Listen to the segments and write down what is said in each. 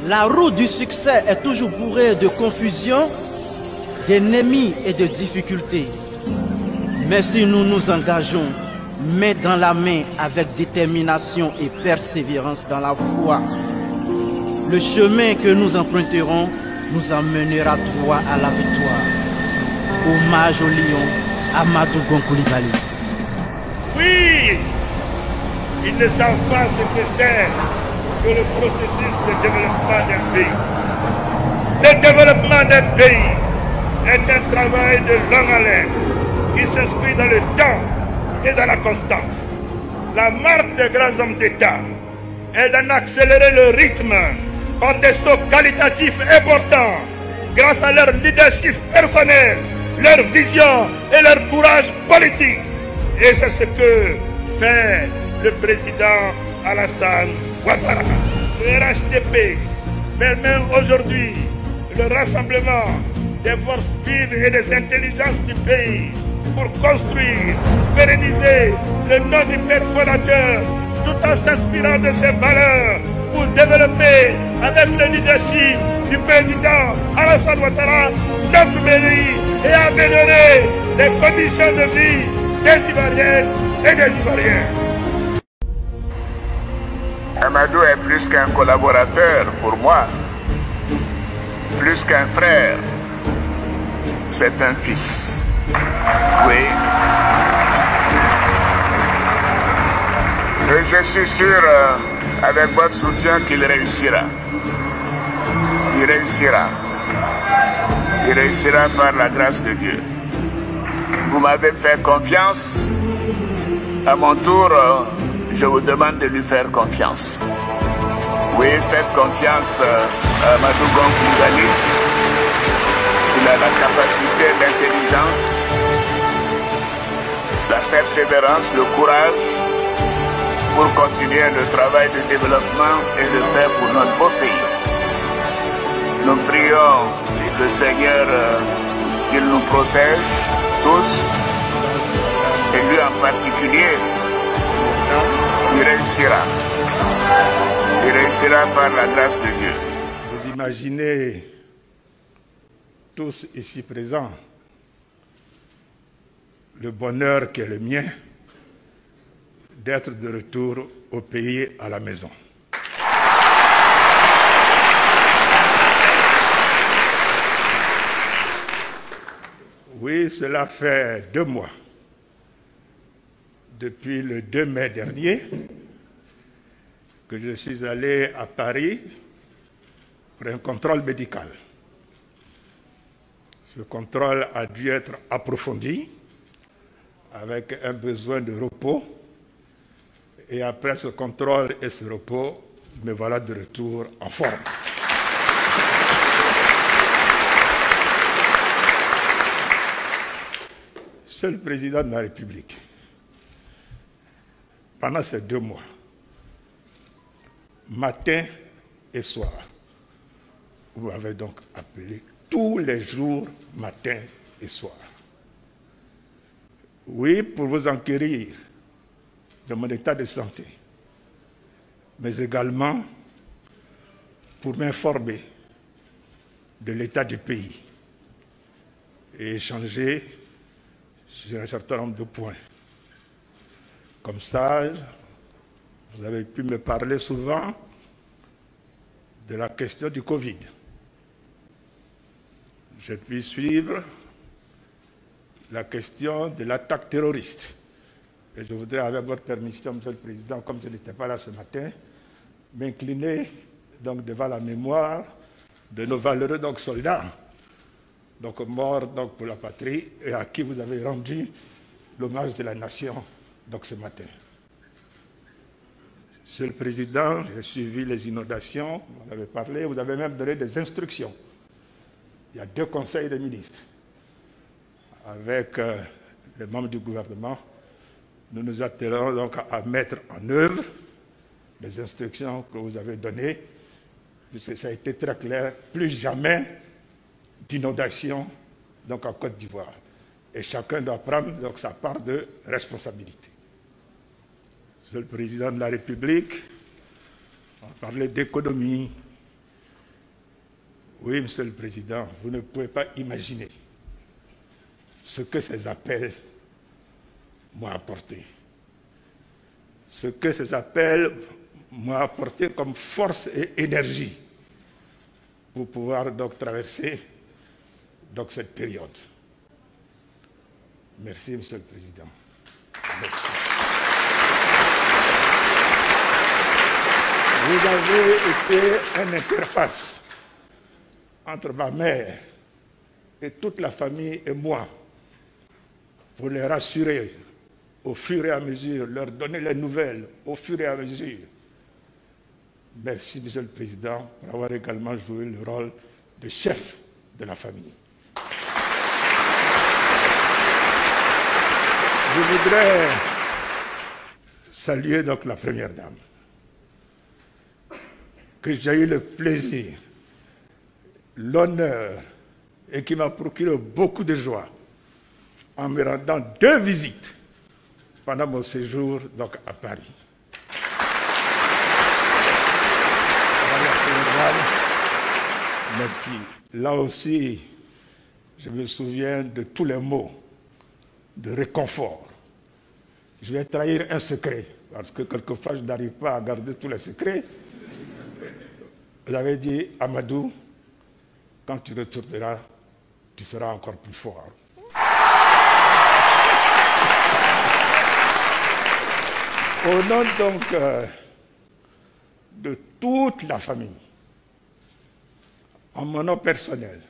La route du succès est toujours bourrée de confusion, d'ennemis et de difficultés. Mais si nous nous engageons main dans la main avec détermination et persévérance dans la foi, le chemin que nous emprunterons nous emmènera droit à la victoire. Hommage au lion Amadou Gon Coulibaly. Oui, ils ne savent pas ce que c'est que le processus de développement d'un pays. Le développement d'un pays est un travail de longue haleine qui s'inscrit dans le temps et dans la constance. La marque des grands hommes d'État est d'en accélérer le rythme par des sauts qualitatifs importants grâce à leur leadership personnel, leur vision et leur courage politique. Et c'est ce que fait le président Alassane Ouattara. Le RHDP permet aujourd'hui le rassemblement des forces vives et des intelligences du pays pour construire, pérenniser le nom du père fondateur tout en s'inspirant de ses valeurs pour développer avec le leadership du président Alassane Ouattara notre pays et améliorer les conditions de vie des Ivoiriens et des Ivoiriens. Amadou est plus qu'un collaborateur pour moi, plus qu'un frère, c'est un fils. Oui. Et je suis sûr, avec votre soutien, qu'il réussira. Il réussira. Il réussira par la grâce de Dieu. Vous m'avez fait confiance. À mon tour, je vous demande de lui faire confiance. Oui, faites confiance à Amadou Gon Coulibaly. Il a la capacité, l'intelligence, la persévérance, le courage pour continuer le travail de développement et de paix pour notre beau pays. Nous prions le Seigneur qu'il nous protège tous, et lui en particulier. Il réussira. Il réussira par la grâce de Dieu. Vous imaginez tous ici présents le bonheur qui est le mien d'être de retour au pays, à la maison. Oui, cela fait 2 mois, depuis le 2 mai dernier, que je suis allé à Paris pour un contrôle médical. Ce contrôle a dû être approfondi, avec un besoin de repos. Et après ce contrôle et ce repos, me voilà de retour en forme. Monsieur le Président de la République, pendant ces 2 mois, matin et soir, vous m'avez donc appelé tous les jours, matin et soir. Oui, pour vous enquérir de mon état de santé, mais également pour m'informer de l'état du pays et échanger sur un certain nombre de points. Comme ça, vous avez pu me parler souvent de la question du Covid. Je puis suivre la question de l'attaque terroriste. Et je voudrais, avec votre permission, Monsieur le Président, comme je n'étais pas là ce matin, m'incliner donc devant la mémoire de nos valeureux soldats, morts pour la patrie, et à qui vous avez rendu l'hommage de la nation ce matin. Monsieur le Président, j'ai suivi les inondations, vous en avez parlé, vous avez même donné des instructions. Il y a 2 conseils de ministres. Avec les membres du gouvernement, nous nous attelons donc à mettre en œuvre les instructions que vous avez données, puisque ça a été très clair, plus jamais d'inondation en Côte d'Ivoire. Et chacun doit prendre sa part de responsabilité. Monsieur le Président de la République, on parlait d'économie, Oui, Monsieur le Président, vous ne pouvez pas imaginer ce que ces appels m'ont apporté. Ce que ces appels m'ont apporté comme force et énergie pour pouvoir donc traverser donc cette période. Merci, Monsieur le Président. Merci. Vous avez été une interface entre ma mère et toute la famille et moi pour les rassurer au fur et à mesure, leur donner les nouvelles au fur et à mesure. Merci, Monsieur le Président, pour avoir également joué le rôle de chef de la famille. Je voudrais saluer donc la Première Dame, que j'ai eu le plaisir, l'honneur et qui m'a procuré beaucoup de joie en me rendant 2 visites pendant mon séjour donc, à Paris. Merci. Là aussi, je me souviens de tous les mots de réconfort. Je vais trahir un secret, parce que quelquefois je n'arrive pas à garder tous les secrets. Vous avez dit, Amadou, quand tu retourneras, tu seras encore plus fort. Au nom donc de toute la famille, en mon nom personnel,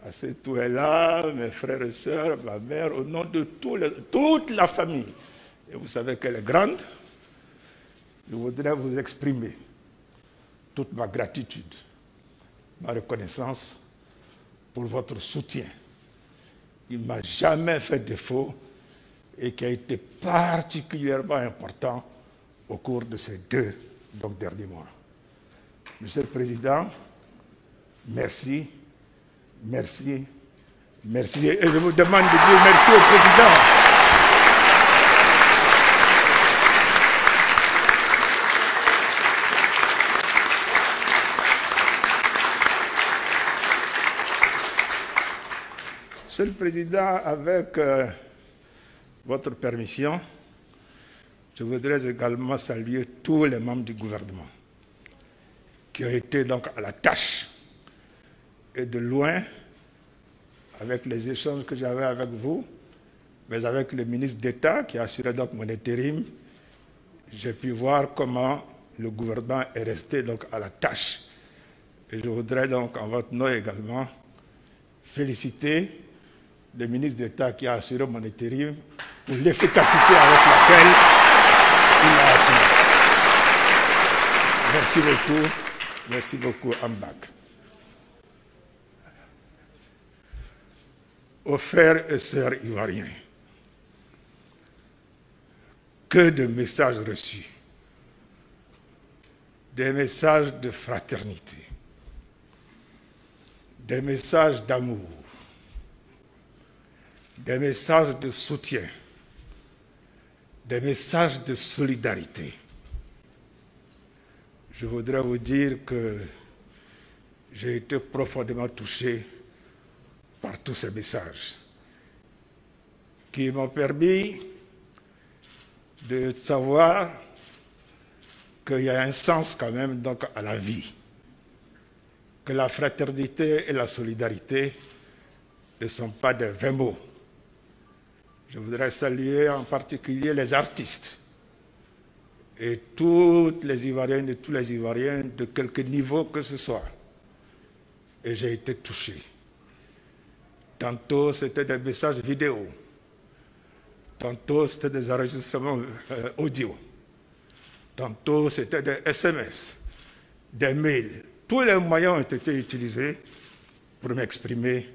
Assetou est là, mes frères et sœurs, ma mère, au nom de toute la famille, et vous savez qu'elle est grande, je voudrais vous exprimer toute ma gratitude, ma reconnaissance pour votre soutien. Il ne m'a jamais fait défaut et qui a été particulièrement important au cours de ces 2 derniers mois. Monsieur le Président, merci, merci, merci. Et je vous demande de dire merci au Président. Monsieur le Président, avec votre permission, je voudrais également saluer tous les membres du gouvernement qui ont été donc à la tâche et de loin, avec les échanges que j'avais avec vous, mais avec le ministre d'État qui a assuré donc mon intérim, j'ai pu voir comment le gouvernement est resté donc à la tâche. Et je voudrais donc en votre nom également féliciter le ministre d'État qui a assuré mon intérim pour l'efficacité avec laquelle il l'a assuré. Merci beaucoup, Ambak. Aux frères et sœurs ivoiriens, que de messages reçus, des messages de fraternité, des messages d'amour, des messages de soutien, des messages de solidarité. Je voudrais vous dire que j'ai été profondément touché par tous ces messages qui m'ont permis de savoir qu'il y a un sens quand même donc à la vie, que la fraternité et la solidarité ne sont pas des vains mots. Je voudrais saluer en particulier les artistes et toutes les Ivoiriennes et tous les Ivoiriens de quelque niveau que ce soit. Et j'ai été touché. Tantôt c'était des messages vidéo, tantôt c'était des enregistrements audio, tantôt c'était des SMS, des mails. Tous les moyens ont été utilisés pour m'exprimer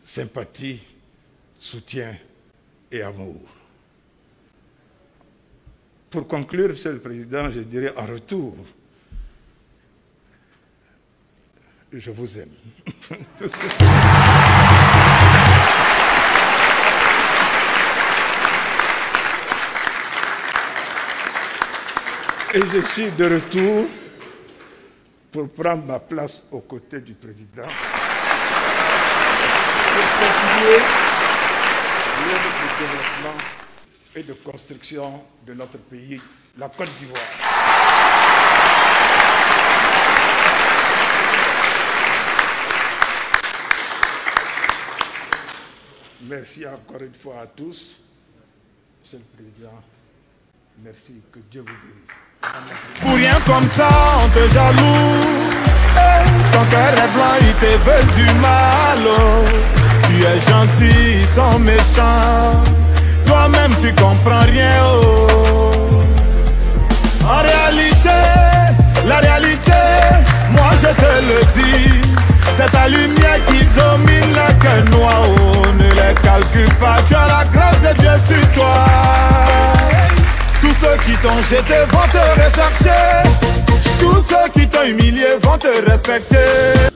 sympathie, soutien et amour. Pour conclure, Monsieur le Président, je dirais en retour, je vous aime. Et je suis de retour pour prendre ma place aux côtés du président, pour continuer l'œuvre de développement et de construction de notre pays, la Côte d'Ivoire. Merci encore une fois à tous. Monsieur le Président, merci, que Dieu vous bénisse. Pour rien comme ça, on te jalouse. Ton cœur est blanc, il te veut du mal. Oh. Tu es gentil, ils sont méchants. Toi-même, tu comprends rien. Oh. En réalité, la réalité, moi je te le dis. C'est ta lumière qui domine le cœur noir. Oh, ne les calcule pas, tu as la grâce de Dieu sur toi. Tous ceux qui t'ont jeté vont te rechercher. Tous ceux qui t'ont humilié vont te respecter.